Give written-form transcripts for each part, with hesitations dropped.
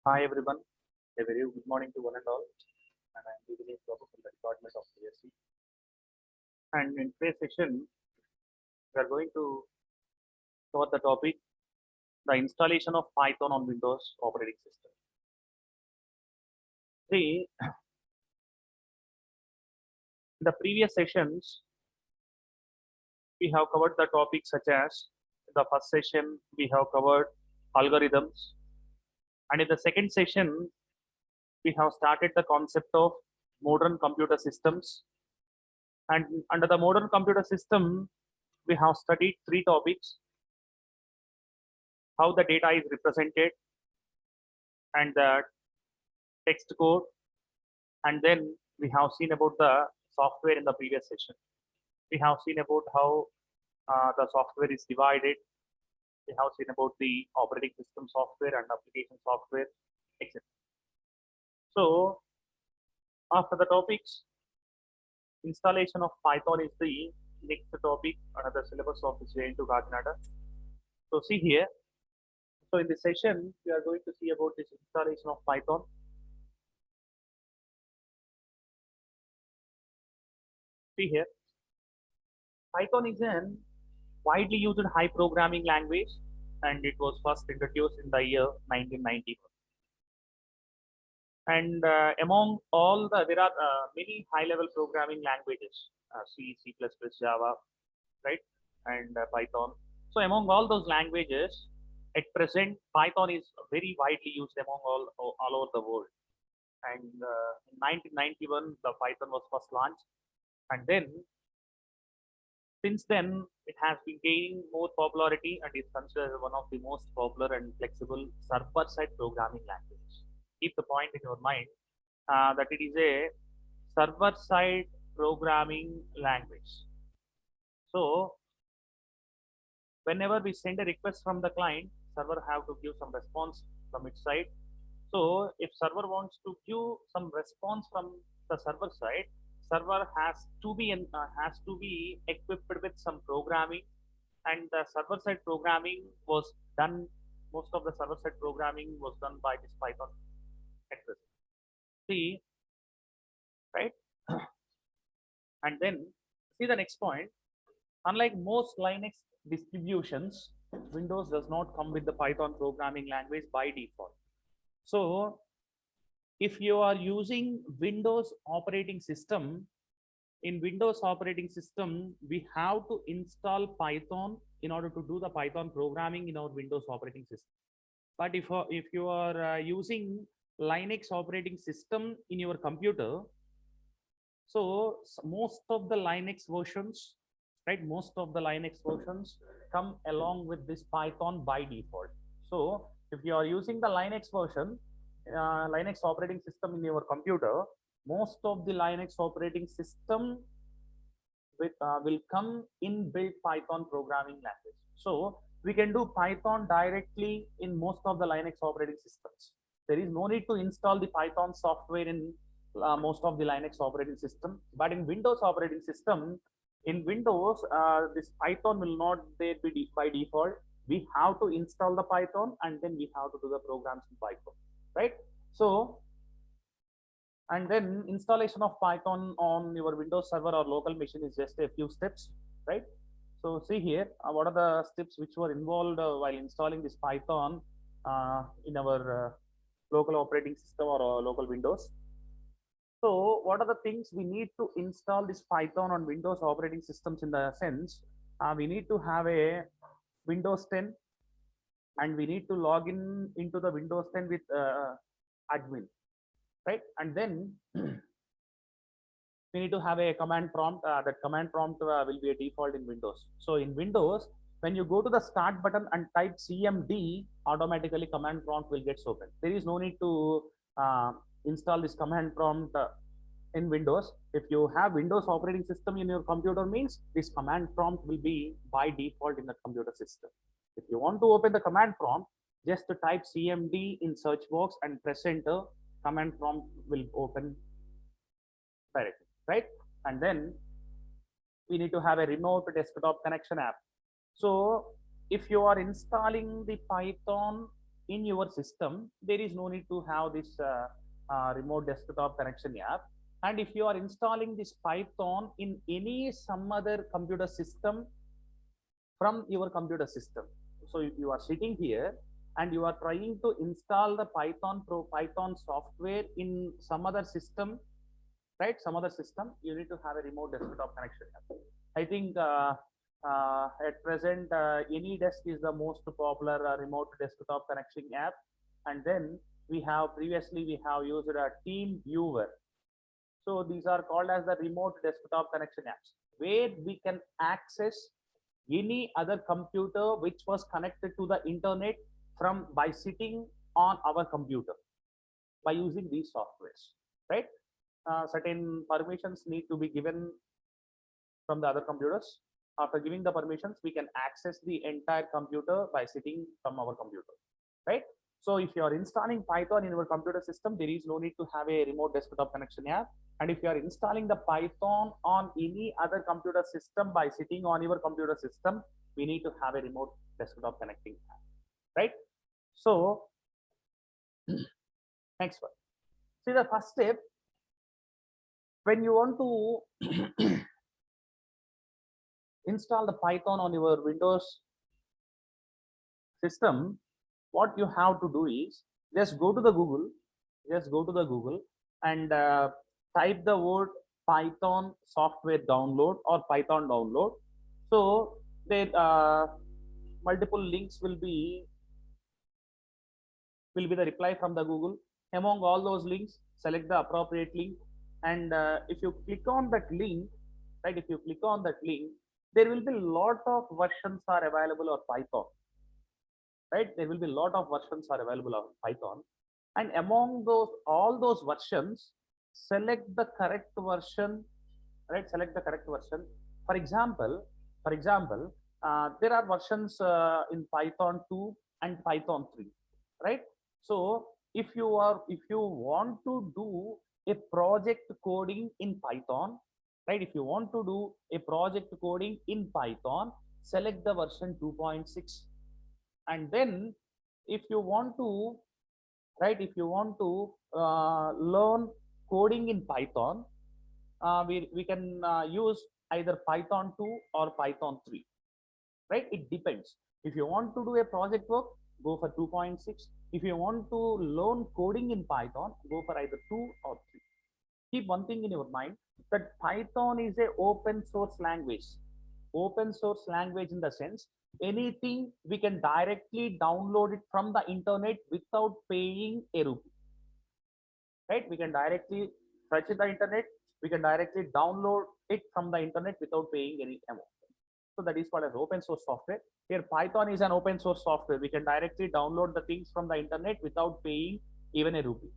Hi everyone, a very good morning to one and all. And I'm Vijay Prabhu from the Department of CSC. And in today's session, we are going to cover the topic the installation of Python on Windows operating system. See, in the previous sessions, we have covered the topics such as the first session, we have covered algorithms. And in the second session, we have started the concept of modern computer systems. And under the modern computer system, we have studied three topics: how the data is represented and the text code, and then we have seen about the software in the previous session. We have seen about how the software is divided. We have seen about the operating system software and application software, etc. So after the topics, installation of Python is the next topic under the syllabus of JNTU Kakinada. So see here. So in this session, we are going to see about this installation of Python. See here, Python is an widely used high programming language, and it was first introduced in the year 1991. And among all there are many high-level programming languages, C, C++, Java, right, and Python. So among all those languages, at present, Python is very widely used among all over the world. And in 1991, the Python was first launched, and then since then, it has been gaining more popularity and is considered one of the most popular and flexible server-side programming languages. Keep the point in your mind that it is a server-side programming language. So, whenever we send a request from the client, server have to give some response from its side. So, if server wants to give some response from the server side, server has to be equipped with some programming, and the server side programming was done. Most of the server side programming was done by this Python at present. See, right? And then see the next point. Unlike most Linux distributions, Windows does not come with the Python programming language by default. So if you are using Windows operating system, in Windows operating system, we have to install Python in order to do the Python programming in our Windows operating system. But if you are using Linux operating system in your computer, so most of the Linux versions, right? Most of the Linux versions come along with this Python by default. So if you are using the Linux version, Linux operating system in your computer, most of the Linux operating system will come inbuilt Python programming language. So we can do Python directly in most of the Linux operating systems. There is no need to install the Python software in most of the Linux operating system. But in Windows operating system, in Windows, this Python will not there be by default. We have to install the Python and then we have to do the programs in Python, right? So and then installation of Python on your Windows server or local machine is just a few steps, right? So see here, what are the steps which were involved while installing this Python in our local operating system or local Windows. So what are the things we need to install this Python on Windows operating systems? In the sense, we need to have a Windows 10, and we need to log in into the Windows 10 with admin, right? And then we need to have a command prompt. That command prompt will be a default in Windows. So in Windows, when you go to the start button and type CMD, automatically command prompt will get open. There is no need to install this command prompt in Windows. If you have Windows operating system in your computer, means this command prompt will be by default in the computer system. If you want to open the command prompt, just type CMD in search box and press enter. Command prompt will open directly, right? And then we need to have a remote desktop connection app. So if you are installing the Python in your system, there is no need to have this remote desktop connection app. And if you are installing this Python in any some other computer system from your computer system, so if you are sitting here and you are trying to install the Python software in some other system, right? Some other system, you need to have a remote desktop connection. I think at present, AnyDesk is the most popular remote desktop connection app. And then we have previously we have used a Team Viewer. So these are called as the remote desktop connection apps, where we can access any other computer which was connected to the internet from by sitting on our computer by using these softwares, right? Certain permissions need to be given from the other computers. After giving the permissions, we can access the entire computer by sitting from our computer, right? So if you are installing Python in your computer system, there is no need to have a remote desktop connection app. And if you are installing the Python on any other computer system by sitting on your computer system, we need to have a remote desktop connecting app, right? So next one. See, the first step, when you want to install the Python on your Windows system, what you have to do is just go to the Google, and type the word Python software download or Python download. So there multiple links will be the reply from the Google. Among all those links, select the appropriate link, and if you click on that link, right? If you click on that link, there will be a lot of versions are available of Python, right? There will be a lot of versions are available of Python, and among those all those versions, select the correct version, right? Select the correct version. For example, there are versions in Python 2 and Python 3, right? So if you want to do a project coding in Python, right? If you want to do a project coding in Python, select the version 2.6. And then if you want to, right, if you want to learn coding in Python, we can use either Python 2 or Python 3, right? It depends. If you want to do a project work, go for 2.6. If you want to learn coding in Python, go for either 2 or 3. Keep one thing in your mind, that Python is a open source language. Open source language in the sense, anything we can directly download it from the internet without paying a rupee, right? We can directly search the internet, we can directly download it from the internet without paying any amount. So that is called as open source software. Here Python is an open source software. We can directly download the things from the internet without paying even a rupee,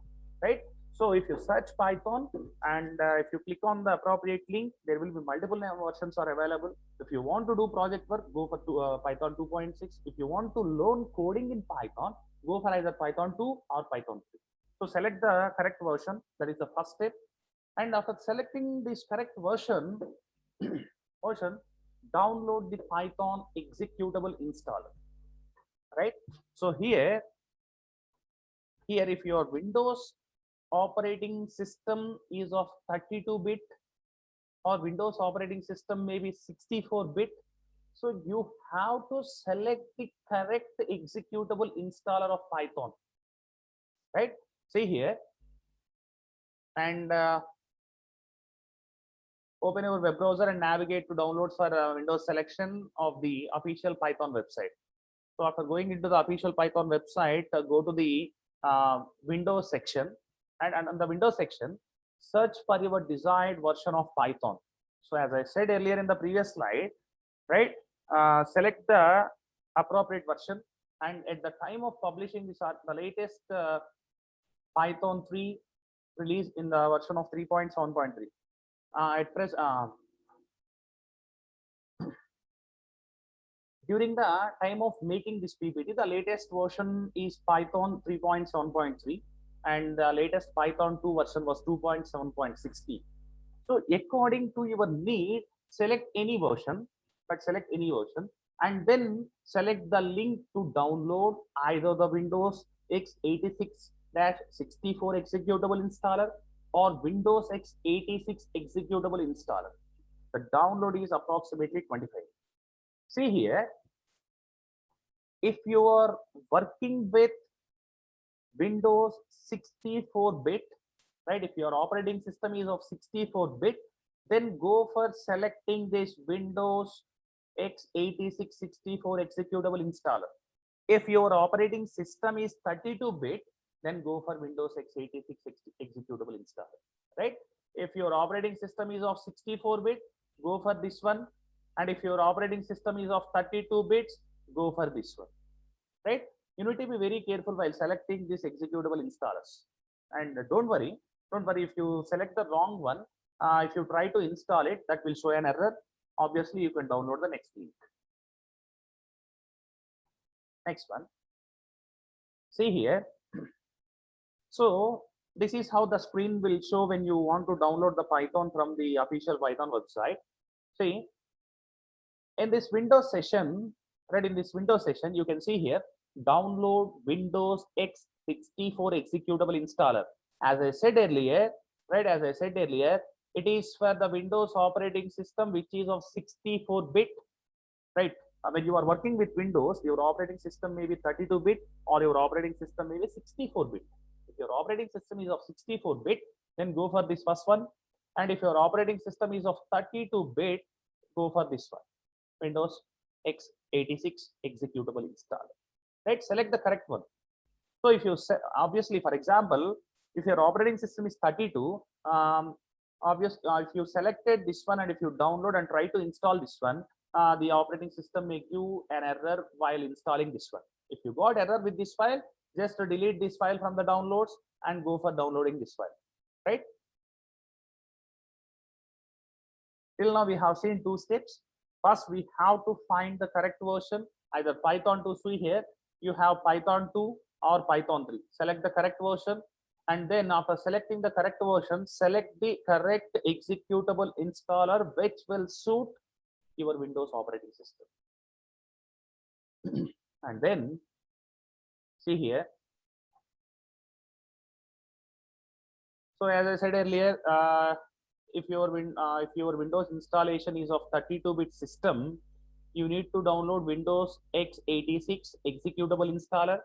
right? So if you search Python and if you click on the appropriate link, there will be multiple versions are available. If you want to do project work, go for Python 2.6. If you want to learn coding in Python, go for either Python 2 or Python 3. So select the correct version. That is the first step. And after selecting this correct version, download the Python executable installer, right? So here if your Windows operating system is of 32-bit or Windows operating system maybe 64-bit, so you have to select the correct executable installer of Python, right? See here, and open your web browser and navigate to downloads for Windows selection of the official Python website. So after going into the official Python website, go to the Windows section, and on the Windows section, search for your desired version of Python. So as I said earlier in the previous slide, right, select the appropriate version, and at the time of publishing this, the latest Python 3 released in the version of 3.7.3. At press during the time of making this PPT, the latest version is Python 3.7.3, and the latest Python 2 version was 2.7.16. So according to your need, select any version, but select any version. and then select the link to download either the Windows x86-64 executable installer or Windows x86 executable installer. The download is approximately 25. See here, if you are working with Windows 64-bit, right? If your operating system is of 64-bit, then go for selecting this Windows x86 64 executable installer. If your operating system is 32-bit, then go for Windows x86 executable installer, right? If your operating system is of 64-bit, go for this one. And if your operating system is of 32 bits, go for this one, right? You need to be very careful while selecting these executable installers. And don't worry if you select the wrong one. If you try to install it, that will show an error. Obviously, you can download the next link. Next one. See here. So this is how the screen will show when you want to download the Python from the official Python website. See, in this Windows session, right? In this Windows session, you can see here, download Windows x64 executable installer. As I said earlier, right? As I said earlier, it is for the Windows operating system which is of 64-bit, right? When you are working with Windows, your operating system may be 32-bit or your operating system may be 64-bit. If your operating system is of 64-bit, then go for this first one. And if your operating system is of 32-bit, go for this one, Windows x86 executable installer, right? Select the correct one. So if you obviously, for example, if your operating system is 32, if you selected this one and if you download and try to install this one, the operating system may give an error while installing this one. If you got error with this file, just delete this file from the downloads and go for downloading this file, right? Till now we have seen two steps. First, we have to find the correct version, either Python 2. See here, you have Python 2 or Python 3. Select the correct version, and then after selecting the correct version, select the correct executable installer which will suit your Windows operating system. And then see here. So as I said earlier, if your Windows installation is of 32-bit system, you need to download Windows x86 executable installer.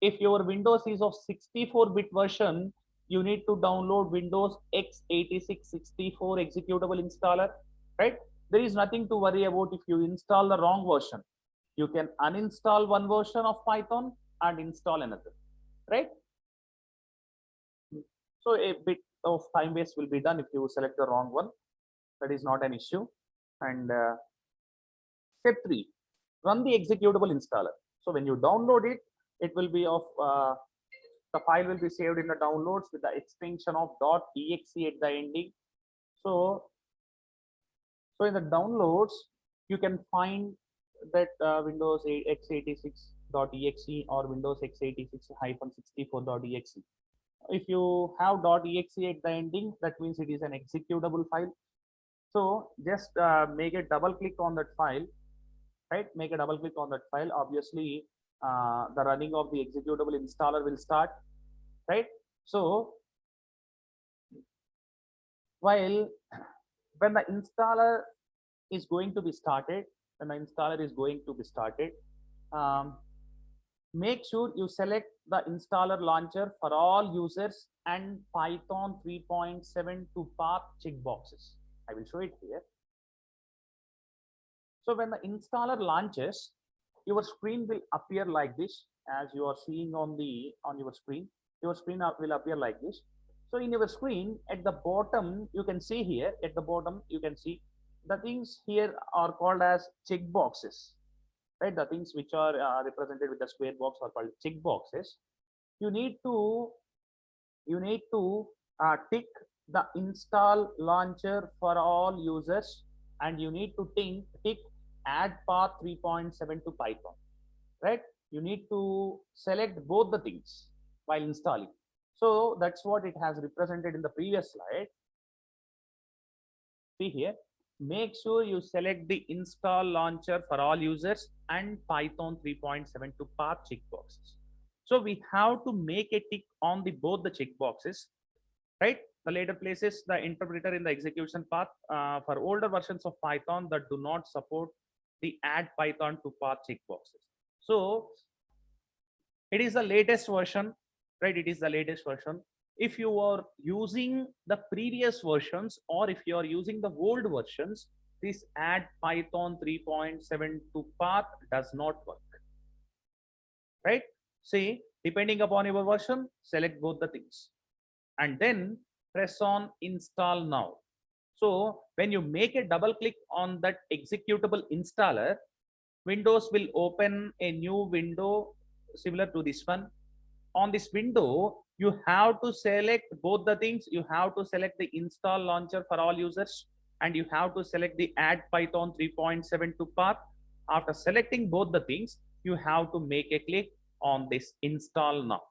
If your Windows is of 64-bit version, you need to download Windows x86 64 executable installer, right? There is nothing to worry about if you install the wrong version. You can uninstall one version of Python and install another, right? So a bit of time waste will be done if you select the wrong one. That is not an issue. And step 3, run the executable installer. So when you download it, it will be of the file will be saved in the downloads with the extension of .exe at the ending. So in the downloads, you can find that Windows x86.exe or Windows x86-64.exe. If you have .exe at the ending, that means it is an executable file. So just make a double click on that file, right? Make a double click on that file. Obviously, the running of the executable installer will start, right? So when the installer is going to be started, make sure you select the installer launcher for all users and Python 3.7 to path checkboxes. I will show it here. So when the installer launches, your screen will appear like this, as you are seeing on your screen. Your screen will appear like this. So in your screen, at the bottom, you can see here, at the bottom, you can see the things here are called as checkboxes, right? The things which are represented with the square box are called checkboxes. You need to tick the install launcher for all users, and you need to tick add path 3.7 to Python, right? You need to select both the things while installing. So that's what it has represented in the previous slide. See here, make sure you select the install launcher for all users and Python 3.7 to path checkboxes. So we have to make a tick on the both the checkboxes, right? The later places the interpreter in the execution path for older versions of Python that do not support the add Python to path checkboxes. So it is the latest version, right? It is the latest version. If you are using the previous versions or if you are using the old versions, this add Python 3.7 to path does not work, right? See, depending upon your version, select both the things and then press on install now. So when you make a double click on that executable installer, Windows will open a new window similar to this one. On this window, you have to select both the things. You have to select the install launcher for all users and you have to select the add Python 3.7 to path. After selecting both the things, you have to make a click on this install now.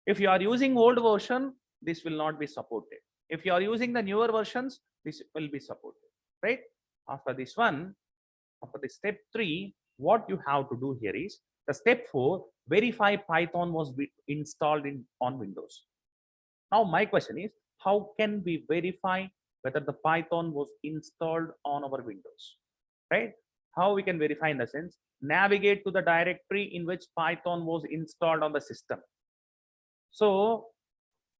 If you are using old version, this will not be supported. If you are using the newer versions, this will be supported, right? After this one, after the step 3, what you have to do here is the step 4, verify Python was installed on Windows. Now my question is, how can we verify whether the Python was installed on our Windows, right? How we can verify in the sense, navigate to the directory in which Python was installed on the system. So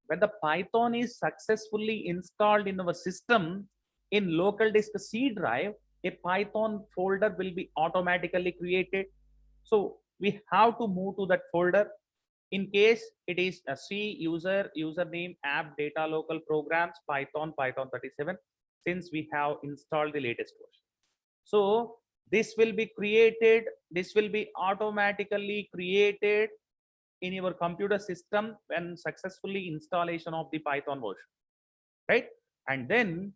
when the Python is successfully installed in our system in local disk C drive, a Python folder will be automatically created. So we have to move to that folder. In case it is a C user, username, app, data, local programs, Python, Python 37, since we have installed the latest version. So this will be created, this will be automatically created in your computer system when successfully installation of the Python version, right? And then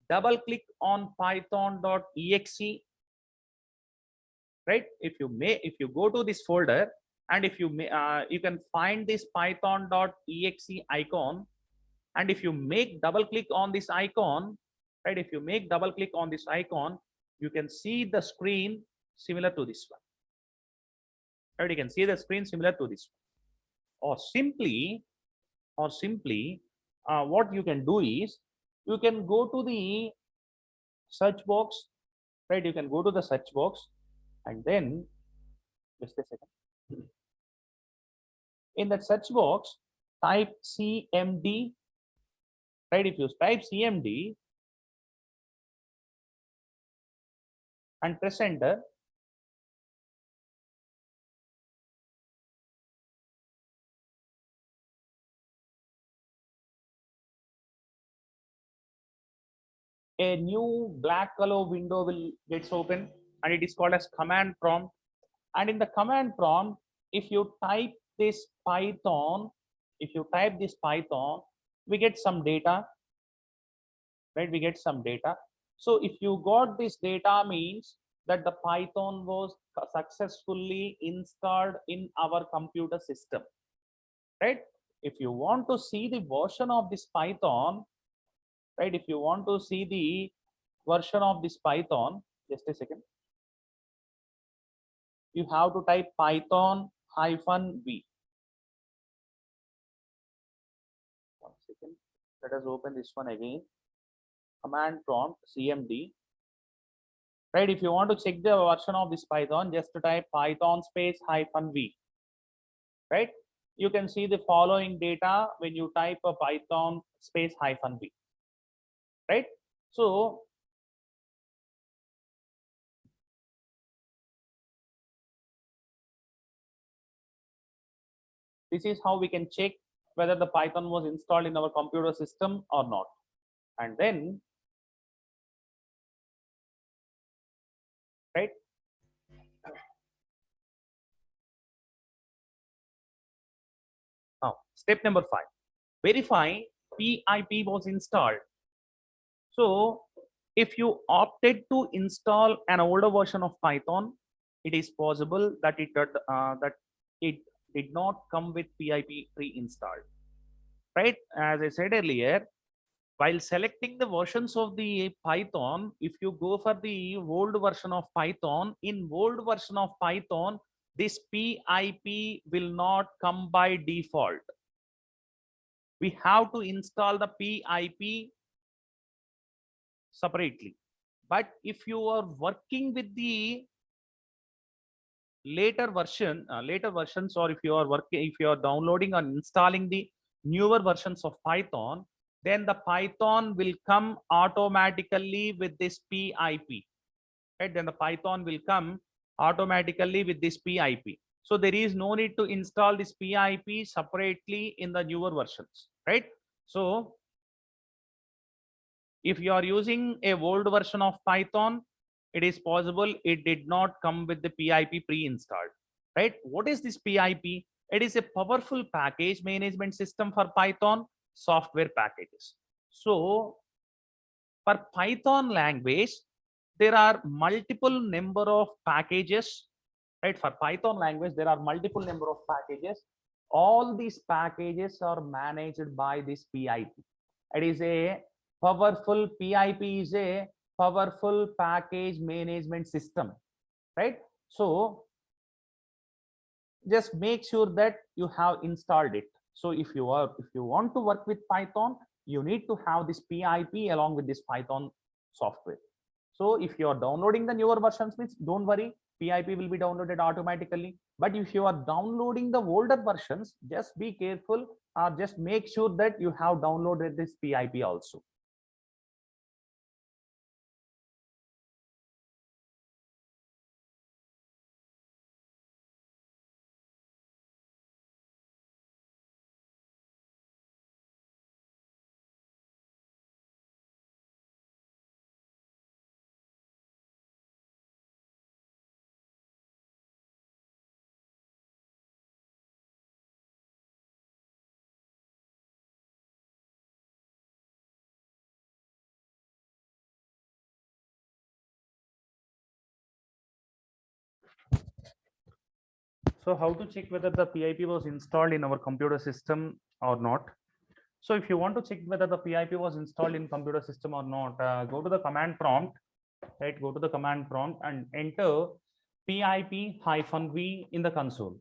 double click on python.exe, right? If you go to this folder and if you you can find this python.exe icon, and if you make double click on this icon, right? If you make double click on this icon, you can see the screen similar to this one, right? You can see the screen similar to this one. Or simply what you can do is you can go to the search box, right? You can go to the search box and then just a second. In that search box, type CMD, right? If you type CMD and press enter, a new black color window will gets open and it is called as command prompt. And in the command prompt, if you type this Python, if you type this Python, we get some data, right? We get some data. So if you got this data means that the Python was successfully installed in our computer system, right? If you want to see the version of this Python, right? If you want to see the version of this Python, just a second, you have to type Python -v. One second. Let us open this one again. Command prompt CMD. Right, if you want to check the version of this Python, just to type Python space -v. Right, you can see the following data when you type a Python space -v. Right, so this is how we can check whether the Python was installed in our computer system or not. And then, right, now step number 5, verify PIP was installed. So if you opted to install an older version of Python, it is possible that it did not come with PIP pre-installed. Right? As I said earlier, while selecting the versions of the Python, if you go for the old version of Python, in old version of Python, this PIP will not come by default. We have to install the PIP separately. But if you are working with the later versions, or if you are working, if you are downloading and installing the newer versions of Python, then the Python will come automatically with this PIP, right? Then the Python will come automatically with this PIP. So there is no need to install this PIP separately in the newer versions, right? So if you are using a old version of Python, it is possible it did not come with the PIP pre-installed, right? What is this PIP? It is a powerful package management system for Python software packages. So for Python language, there are multiple number of packages, right? For Python language, there are multiple number of packages. All these packages are managed by this PIP. It is a powerful PIP is a powerful package management system, right? So just make sure that you have installed it. So if you want to work with Python, you need to have this PIP along with this Python software. So if you are downloading the newer versions, means don't worry, PIP will be downloaded automatically. But if you are downloading the older versions, just be careful, or just make sure that you have downloaded this PIP also. So how to check whether the PIP was installed in our computer system or not? So if you want to check whether the PIP was installed in computer system or not, go to the command prompt, right? Go to the command prompt and enter PIP-V in the console.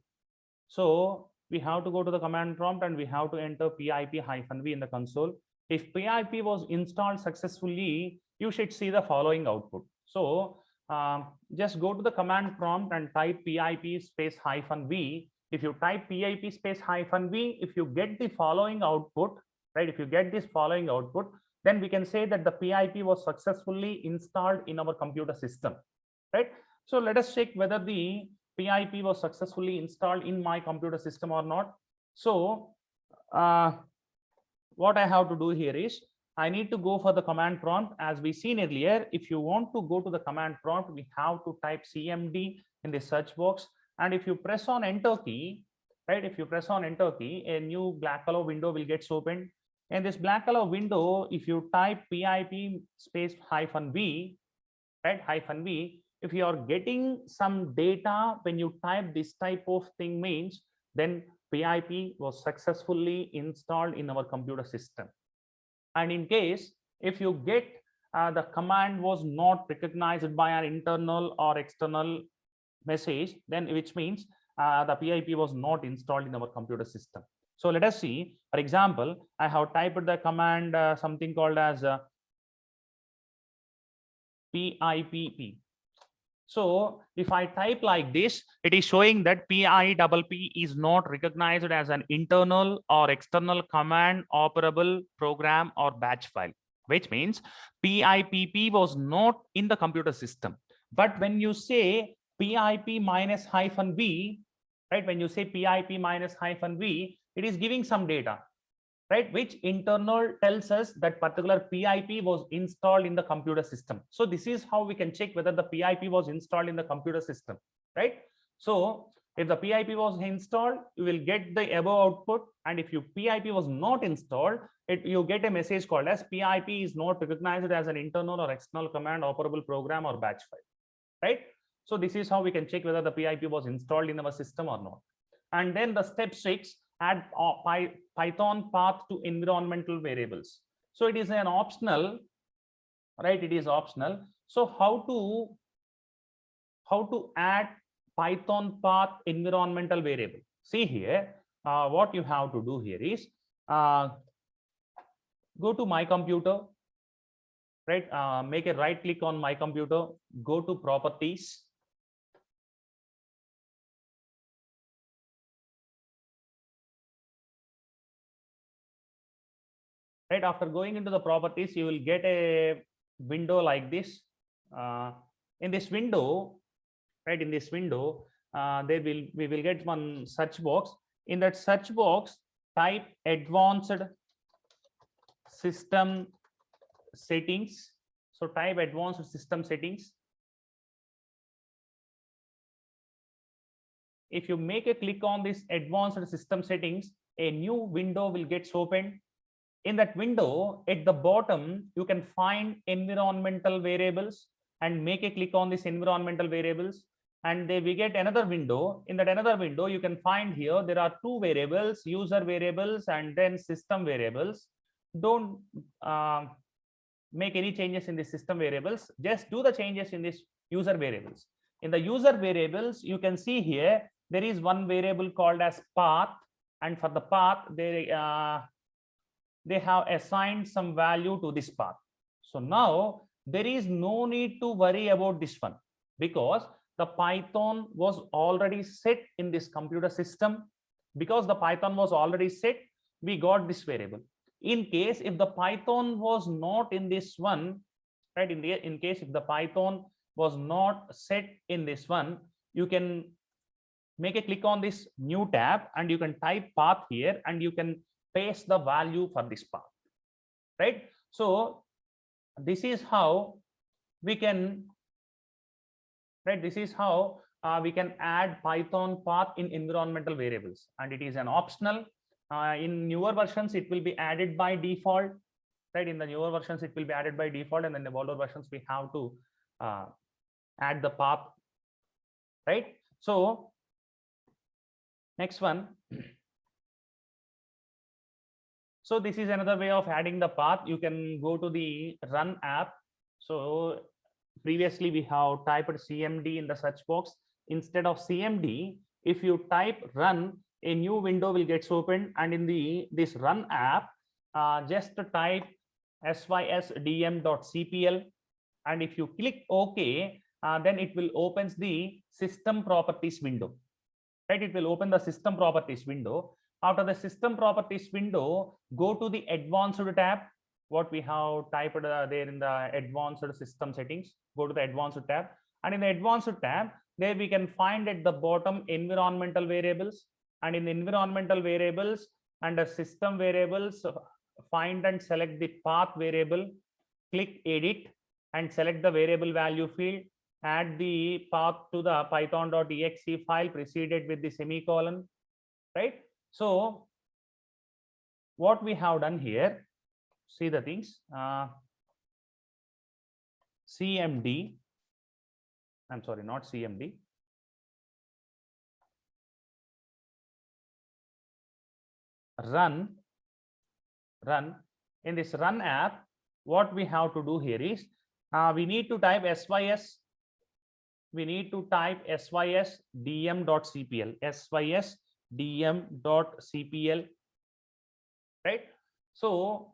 So we have to go to the command prompt and we have to enter PIP-V in the console. If PIP was installed successfully, you should see the following output. So just go to the command prompt and type PIP space -V. If you type PIP space -V, if you get the following output, right? If you get this following output, then we can say that the PIP was successfully installed in our computer system, right? So let us check whether the PIP was successfully installed in my computer system or not. So what I have to do here is I need to go for the command prompt. As we seen earlier, if you want to go to the command prompt, we have to type CMD in the search box. And if you press on enter key, right? If you press on enter key, a new black color window will get opened. In this black color window, if you type PIP space -V, right? -V, if you are getting some data when you type this type of thing, means then PIP was successfully installed in our computer system. And in case if you get the command was not recognized by an internal or external message, then which means the PIP was not installed in our computer system. So let us see. For example, I have typed the command something called as PIPP. So if I type like this, it is showing that PIPP is not recognized as an internal or external command operable program or batch file, which means PIPP was not in the computer system. But when you say PIP -V, right? When you say PIP -V, it is giving some data, right? Which internal tells us that particular PIP was installed in the computer system. So this is how we can check whether the PIP was installed in the computer system, right? So if the PIP was installed, you will get the above output. And if your PIP was not installed, you get a message called as PIP is not recognized as an internal or external command operable program or batch file, right? So this is how we can check whether the PIP was installed in our system or not. And then the step 6, add Python path to environmental variables. So it is an optional, right? It is optional. So how to add Python path environmental variable? See here, what you have to do here is go to my computer, right? Make a right click on my computer, go to properties. Right, after going into the properties, you will get a window like this. In this window, right, in this window, we will get one search box. In that search box, type advanced system settings. So type advanced system settings. If you make a click on this advanced system settings, a new window will get opened. In that window, at the bottom, you can find environmental variables and make a click on this environmental variables. And we get another window. In that another window, you can find here, there are two variables, user variables and then system variables. Don't make any changes in the system variables. Just do the changes in this user variables. In the user variables, you can see here, there is one variable called as path. And for the path, they have assigned some value to this path. So now there is no need to worry about this one, because the Python was already set in this computer system. Because the Python was already set, we got this variable. In case if the Python was not in this one, right, in case if the Python was not set in this one, you can make a click on this new tab and you can type path here and you can paste the value for this path, right? So this is how we can, right, this is how we can add Python path in environmental variables, and it is an optional. In newer versions it will be added by default, right? In the newer versions it will be added by default, and in the older versions we have to add the path, right? So next one. So this is another way of adding the path. You can go to the run app. So previously we have typed CMD in the search box. Instead of CMD, if you type run, a new window will get opened, and in this run app, just type sysdm.cpl, and if you click OK, then it will opens the system properties window, right? It will open the system properties window. After the system properties window, go to the advanced tab, what we have typed there in the advanced system settings. Go to the advanced tab, and in the advanced tab, there we can find at the bottom environmental variables, and in the environmental variables under system variables, find and select the path variable, click edit and select the variable value field, add the path to the python.exe file preceded with the semicolon, right? So what we have done here, see the things, CMD, I'm sorry, not CMD, run. In this run app, what we have to do here is we need to type sys, we need to type sysdm.cpl, sysdm.cpl, right? So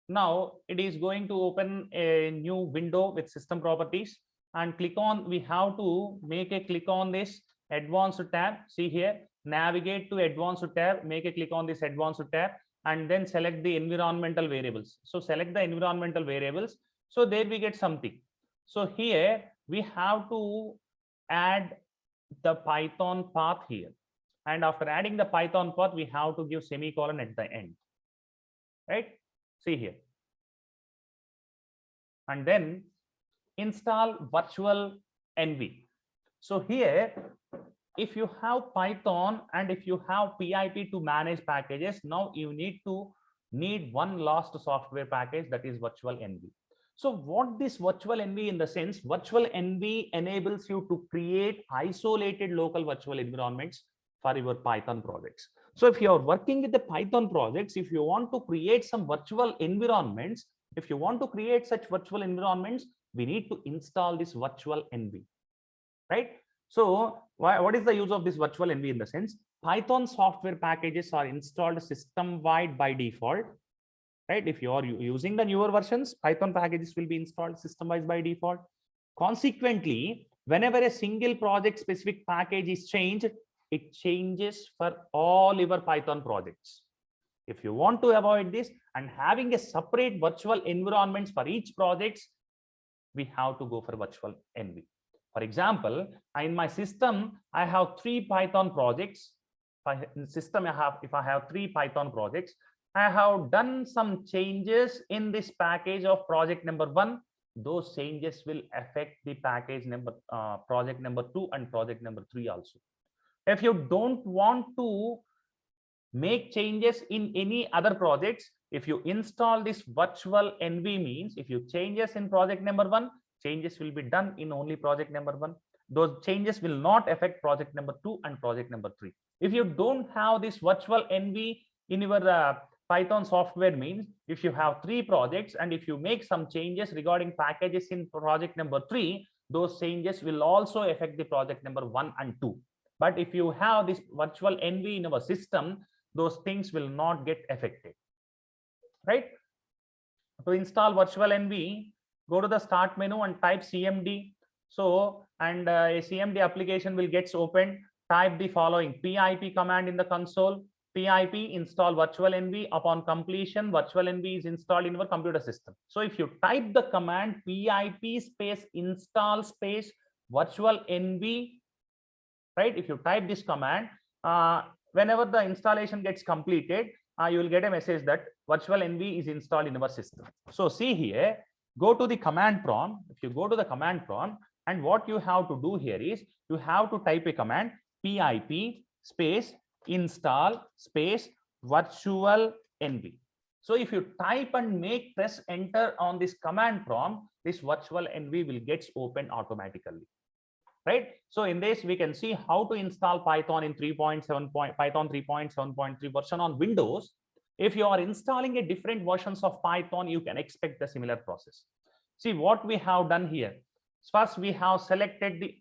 now it is going to open a new window with system properties, and click on, we have to make a click on this advanced tab. See here, navigate to advanced tab, make a click on this advanced tab, and then select the environmental variables. So select the environmental variables. So there we get something. So here we have to add the Python path here, and after adding the Python path, we have to give semicolon at the end, right? See here, and then install virtual env. So here, if you have Python and if you have PIP to manage packages, now you need one last software package, that is virtual env. So what this virtual env, in the sense, virtual env enables you to create isolated local virtual environments for your Python projects. So if you are working with the Python projects, if you want to create some virtual environments, if you want to create such virtual environments, we need to install this virtual NV, right? So what is the use of this virtual NV? In the sense, Python software packages are installed system-wide by default, right? If you are using the newer versions, Python packages will be installed system-wise by default. Consequently, whenever a single project specific package is changed, it changes for all your Python projects. If you want to avoid this and having a separate virtual environments for each project, we have to go for virtual NV. For example, in my system, I have 3 Python projects. If I have 3 Python projects, I have done some changes in this package of project number 1. Those changes will affect the package number, project number 2 and project number 3 also. If you don't want to make changes in any other projects, if you install this virtual NV, means if you changes in project number 1, changes will be done in only project number 1. Those changes will not affect project number 2 and project number 3. If you don't have this virtual NV in your Python software, means if you have 3 projects and if you make some changes regarding packages in project number 3, those changes will also affect the project number 1 and 2. But if you have this virtual NV in our system, those things will not get affected, right? To install virtual NV, go to the start menu and type CMD. So, and a CMD application will get opened. Type the following pip command in the console. Pip install virtual NV. Upon completion, virtual NV is installed in your computer system. So if you type the command pip space install space virtual NV, right? If you type this command, whenever the installation gets completed, you will get a message that virtual NV is installed in your system. So see here, go to the command prompt. If you go to the command prompt, and what you have to do here is you have to type a command pip space install space virtual NV. So if you type and press enter on this command prompt, this virtual NV will get opened automatically, right? So in this, we can see how to install Python in 3.7 Python 3.7.3 version on Windows. If you are installing a different versions of Python, you can expect the similar process. See what we have done here. First, we have selected the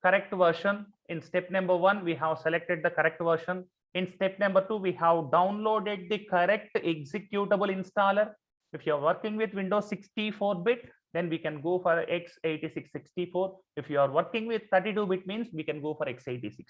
correct version. In step number 1, we have selected the correct version. In step number 2, we have downloaded the correct executable installer. If you are working with Windows 64-bit, then we can go for x86-64. If you are working with 32-bit, means we can go for x86.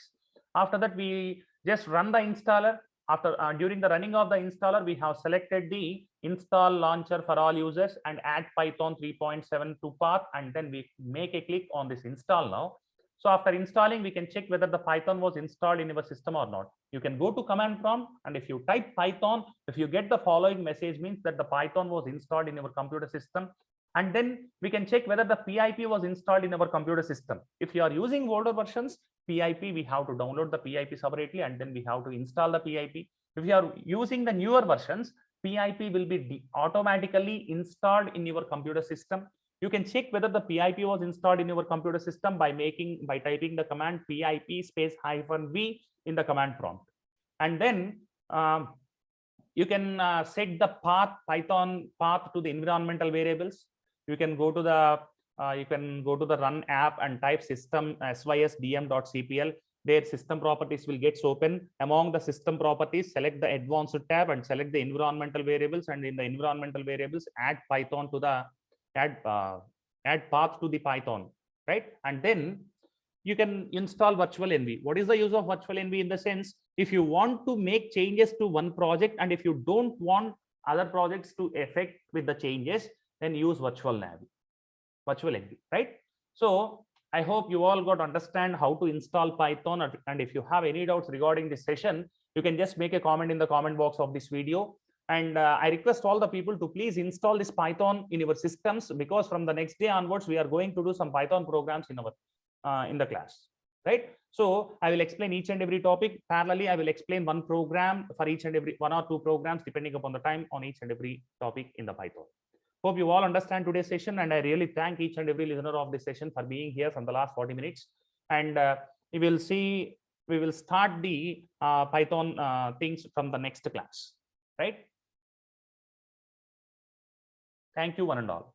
After that, we just run the installer. After during the running of the installer, we have selected the install launcher for all users and add Python 3.7 to path, and then we make a click on this install now. So after installing, we can check whether the Python was installed in your system or not. You can go to command prompt, and if you type Python, if you get the following message, means that the Python was installed in your computer system. And then we can check whether the PIP was installed in our computer system. If you are using older versions, PIP, we have to download the PIP separately, and then we have to install the PIP. If you are using the newer versions, PIP will be automatically installed in your computer system. You can check whether the PIP was installed in your computer system by typing the command pip space -v in the command prompt. And then you can set the Python path to the environmental variables. You can go to the run app and type system sysdm.cpl. Their system properties will get open. Among the system properties, select the advanced tab and select the environmental variables, and in the environmental variables, add Python to the add path to the Python, right? And then you can install virtual NV. What is the use of virtual NV? In the sense, if you want to make changes to one project and if you don't want other projects to affect with the changes, then use virtual NV, right? So I hope you all got to understand how to install Python, and if you have any doubts regarding this session, you can just make a comment in the comment box of this video. And I request all the people to please install this Python in your systems, because from the next day onwards, we are going to do some Python programs in our in the class, right? So I will explain each and every topic. Parallelly, I will explain one program for each and every 1 or 2 programs, depending upon the time, on each and every topic in the Python. Hope you all understand today's session, and I really thank each and every listener of this session for being here from the last 40 minutes. And we will see we will start the Python things from the next class, right? Thank you, one and all.